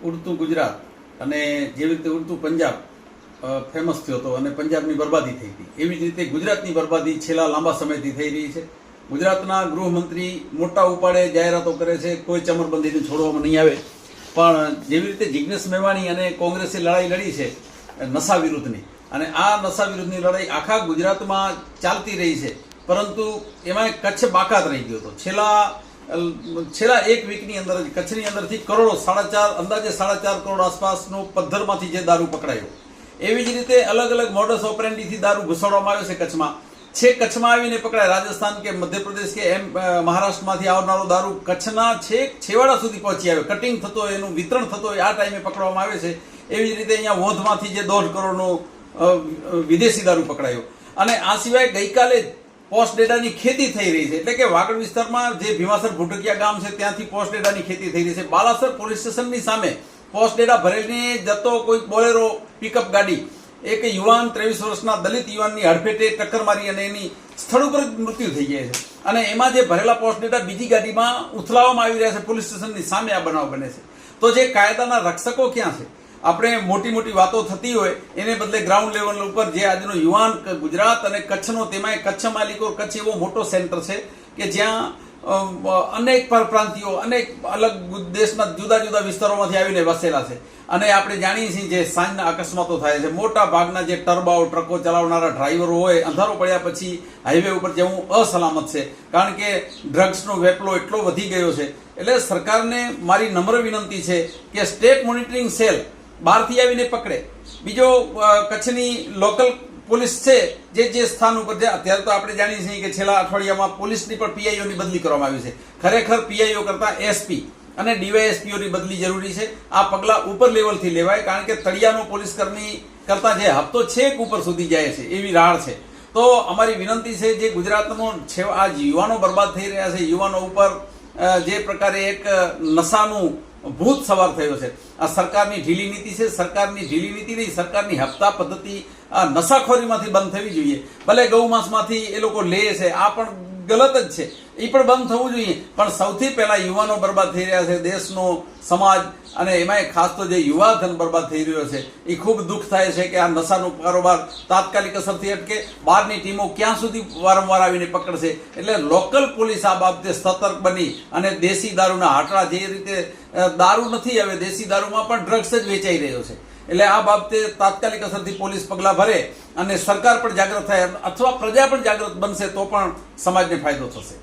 ઉડતું ગુજરાત અને જેવી રીતે ઉડતું પંજાબ ફેમસ થયો હતો અને પંજાબની બરબાદી થઈ હતી, એવી જ રીતે ગુજરાતની બરબાદી છેલ્લા લાંબા સમયથી થઈ રહી છે. ગુજરાતના ગૃહમંત્રી મોટા ઉપાડે જાહેરાતો કરે છે, કોઈ ચમરબંધીને છોડવામાં નહીં આવે. પણ જેવી રીતે જિગ્નેશ મેવાણી અને કોંગ્રેસે લડાઈ લડી છે નશા વિરુદ્ધની, અને આ નશા વિરુદ્ધની લડાઈ આખા ગુજરાતમાં ચાલતી રહી છે, પરંતુ એમાં કચ્છ બાકાત રહી ગયો હતો. છેલ્લા એક વીકની અંદર જ કચ્છની અંદરથી કરોડો અંદાજે 4.5 કરોડ આસપાસનો પદ્ધરમાંથી જે દારૂ પકડાયો, એવી જ રીતે અલગ અલગ મોડસ ઓપરેન્ડીથી દારૂ ઘુસાડવામાં આવ્યો છે કચ્છમાં. કચ્છમાં આવીને પકડાય, રાજસ્થાન કે મધ્યપ્રદેશ કે મહારાષ્ટ્રમાંથી આવનારો દારૂ કચ્છના છેવાડા સુધી પહોંચી આવે, કટિંગ થતો હોય, એનું વિતરણ થતો હોય, આ ટાઈમે પકડવામાં આવે છે. એવી જ રીતે અહીંયા વોંધમાંથી જે 1.5 કરોડનો વિદેશી દારૂ પકડાયો. અને આ સિવાય ગઈકાલે પોસ્ટ ડેટાની ખેતી થઈ રહી છે, એટલે કે વાગડ વિસ્તારમાં જે ભીમાસર ભૂટકિયા ગામ છે ત્યાંથી પોસ્ટ ડેટાની ખેતી થઈ રહી છે. બાલાસર પોલીસ સ્ટેશનની સામે પોસ્ટ ડેટા ભરેલી જતો કોઈ બોલેરો પિકઅપ ગાડી એક યુવાન 23 વર્ષના દલિત યુવાનની હડફેટે ટક્કર મારી અને એની સ્થળ ઉપર મૃત્યુ થઈ જાય છે. અને એમાં જે ભરેલા પોસ્ટ ડેટા બીજી ગાડીમાં ઉથલાવવામાં આવી રહ્યા છે. પોલીસ સ્ટેશનની સામે આ બનાવ બને છે. તો જે કાયદાના રક્ષકો ક્યાં છે? આપણે મોટી મોટી વાતો થતી હોય એને બદલે ગ્રાઉન્ડ લેવલ ઉપર જે આજનો યુવાન ગુજરાત અને કચ્છનો, તેમાંય કચ્છ માલિકો, કચ્છ એવો મોટો સેન્ટર છે કે જ્યાં અનેક પરપ્રાંતિયો, અનેક અલગ દેશના જુદા જુદા વિસ્તારોમાંથી આવીને વસેલા છે. અને આપણે જાણીએ છીએ જે સાંજના અકસ્માતો થાય છે, મોટા ભાગના જે ટર્બાઓ ટ્રકો ચલાવનારા ડ્રાઈવરો હોય, અંધારો પડ્યા પછી હાઈવે ઉપર જવું અસલામત છે, કારણ કે ડ્રગ્સનો વેપલો એટલો વધી ગયો છે. એટલે સરકારને મારી નમ્ર વિનંતી છે કે સ્ટેટ મોનિટરિંગ સેલ બહારથી આવીને પકડે. બીજો કચ્છની લોકલ પોલીસ છે જે સ્થાન ઉપર છે, અત્યારે તો આપણે જાણીએ છીએ કે છેલ્લા અઠવાડિયામાં પોલીસની પણ પીઆઈઓની બદલી કરવામાં આવી છે. ખરેખર પીઆઈઓ કરતા એસપી અને ડીવાયએસપીઓની બદલી જરૂરી છે. આ પગલાં ઉપર લેવલથી લેવાય, કારણ કે તળિયાનો પોલીસ કર્મી કરતા જે હપ્તો છેક ઉપર સુધી જાય છે એવી રાડ છે. તો અમારી વિનંતી છે, જે ગુજરાતનો આ યુવાનો બરબાદ થઈ રહ્યા છે, યુવાનો ઉપર જે પ્રકારે એક નશાનું ભૂત સવાર થયો છે, આ સરકારની ઢીલી નીતિ છે. સરકારની ઢીલી નીતિ નહીં, સરકારની હપ્તા પદ્ધતિ આ નશાખોરીમાંથી બંધ થવી જોઈએ. ભલે ગૌમાંસમાંથી એ લોકો લે છે, આ પણ ગલત જ છે, એ પણ બંધ થવું જોઈએ. પણ સૌથી પહેલા યુવાનો બરબાદ થઈ રહ્યા છે, દેશનો સમાજ, અને એમાંય ખાસ તો જે યુવાધન બરબાદ થઈ રહ્યો છે. એ ખૂબ દુઃખ થાય છે કે આ નશાનો કારોબાર તાત્કાલિક અસરથી અટકે. બહારની ટીમો ક્યાં સુધી વારંવાર આવીને પકડશે? એટલે લોકલ પોલીસ આ બાબતે સતર્ક બની અને દેશી દારૂના હાટડા, જે રીતે દારૂ નથી, હવે દેશી દારૂમાં પણ ડ્રગ્સ જ વેચાઈ રહ્યો છે. એટલે આ બાબતે તાત્કાલિક અસરથી પોલીસ પગલાં ભરે અને સરકાર પણ જાગૃત થાય, અથવા પ્રજા પણ જાગૃત બનશે, તો પણ સમાજને ફાયદો થશે.